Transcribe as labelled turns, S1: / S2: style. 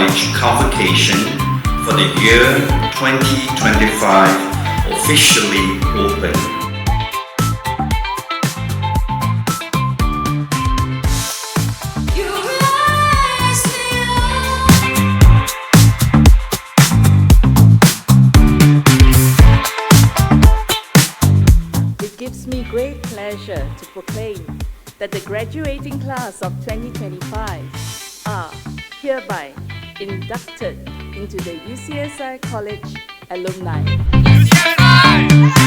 S1: College Convocation for the year 2025 officially open.
S2: It gives me great pleasure to proclaim that the graduating class of 2025 are hereby inducted into the UCSI College alumni.
S3: UCSI!